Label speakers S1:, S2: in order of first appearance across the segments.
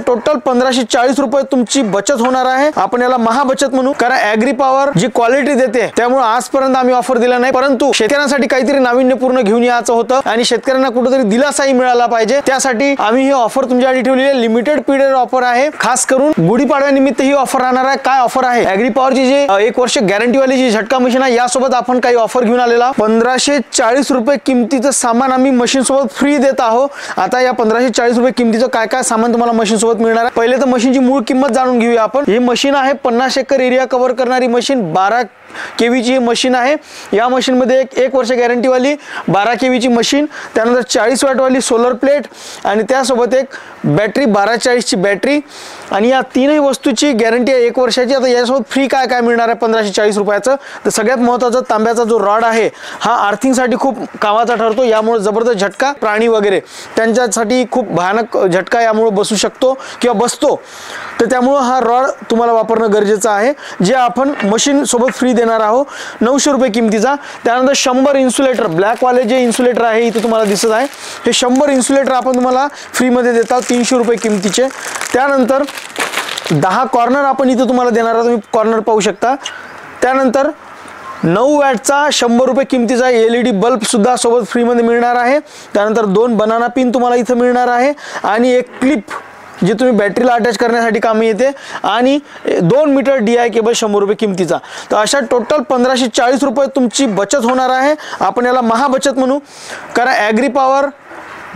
S1: Total 1540 रुपये तुमची बचत होणार आहे। आपण याला महाबचत म्हणू, कारण ॲग्री पॉवर जी क्वालिटी देते त्यामुळे आजपर्यंत आम्ही ऑफर दिला नाही, परंतु शेतकऱ्यांसाठी काहीतरी नाविन्यपूर्ण घेऊन यायचं होतं आणि शेतकऱ्यांना कुठेतरी दिलासाही मिळाला पाहिजे, त्यासाठी आम्ही ही ऑफर तुमच्यासाठी ठेवली आहे। लिमिटेड पिरियड ऑफर आहे, खास करून गुढीपाडव्यानिमित्त ही ऑफर राहणार आहे। काय ऑफर आहे? ॲग्री पॉवरची जी 1 वर्ष गॅरंटी वाली जी झटका मशीन आहे यासोबत आपण काही ऑफर घेऊन आलेला 1540 रुपये किमतीचं सामान आम्ही मशीन सोबत फ्री देत आहोत। आता या 1540 रुपये किमतीचं काय काय सामान तुम्हाला मशीन सोबत मिळणार आहे, पहिले तर मशीनची मूळ किंमत जाणून घेऊया आपण। ही मशीन आहे 50 एकर एरिया कव्हर करणारी मशीन, 12 kV ची मशीन आहे। या मशीन मध्ये एक वर्ष गॅरंटी वाली 12 kV ची मशीन, त्यानंतर 40 वॅट वाली सोलर प्लेट आणि त्यासोबत एक बॅटरी 1240 ची बॅटरी, आणि या तीनही वस्तूची गॅरंटी आहे 1 वर्षाची। आता यासोबत फ्री काय काय मिळणार आहे 1540 रुपयाचं, तर सगळ्यात महत्त्वाचं तांब्याचा जो रॉड आहे हा आर्थिंगसाठी खूप कामाचा ठरतो। यामुळे जबरदस्त झटका प्राणी वगैरे त्यांच्यासाठी खूप भयानक झटका यामुळे बसू शकतो किंवा बसतो, तर त्यामुळे हा रॉड तुम्हाला वापरणं गरजेचं आहे, जे आपण मशीन सोबत फ्री देणार आहोत 900 रुपये किमतीचा। त्यानंतर 100 इन्सुलेटर, ब्लॅक वाले जे इन्सुलेटर आहे इथे तुम्हाला दिसत आहे, हे 100 इन्सुलेटर आपण तुम्हाला फ्री मध्ये देतात 300 रुपये किमतीचे। त्यानंतर 10 कॉर्नर आपण इथे तुम्हाला देणार आहोत, तुम्ही कॉर्नर पाहू शकता। त्यानंतर 9 वॅटचा 100 रुपये किमतीचा LED बल्ब सुद्धा सोबत फ्री मध्ये मिळणार आहे। त्यानंतर 2 बनाना पिन तुम्हाला इथे मिळणार आहे आणि एक क्लिप जी तुम्ही बॅटरीला अटॅच करण्यासाठी कामी येते, आणि 2 मीटर DI केबल 100 रुपये किमतीचा। तर अशा टोटल 1540 रुपये तुमची बचत होणार आहे। आपण याला महाबचत म्हणू, कारण ॲग्री पॉवर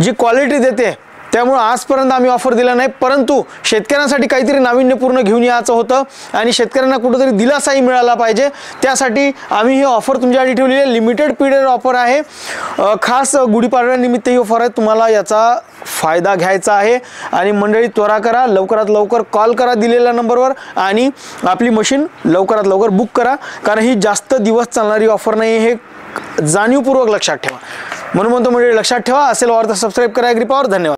S1: जी क्वालिटी देते त्यामुळे आजपर्यंत आम्ही ऑफर दिला नाही, परंतु शेतकऱ्यांसाठी काहीतरी नाविन्यपूर्ण घेऊन यायचं होतं आणि शेतकऱ्यांना कुठेतरी दिलासाही मिळाला पाहिजे, त्यासाठी आम्ही ही ऑफर तुमच्यासाठी ठेवली आहे। लिमिटेड पिरियड ऑफर आहे, खास गुढीपाडव्यानिमित्त ही ऑफर आहे, तुम्हाला याचा फायदा घ्यायचा आहे। आणि मंडळी त्वरा करा, लवकरात लवकर कॉल करा दिलेल्या नंबरवर आणि आपली मशीन लवकरात लवकर बुक करा, कारण ही जास्त दिवस चालणारी ऑफर नाही, हे जाणीवपूर्वक लक्षात ठेवा। म्हणून म्हणतो मंडळी लक्षात ठेवा, असेल वाटतं सबस्क्राईब करा ॲग्री पॉवर। धन्यवाद।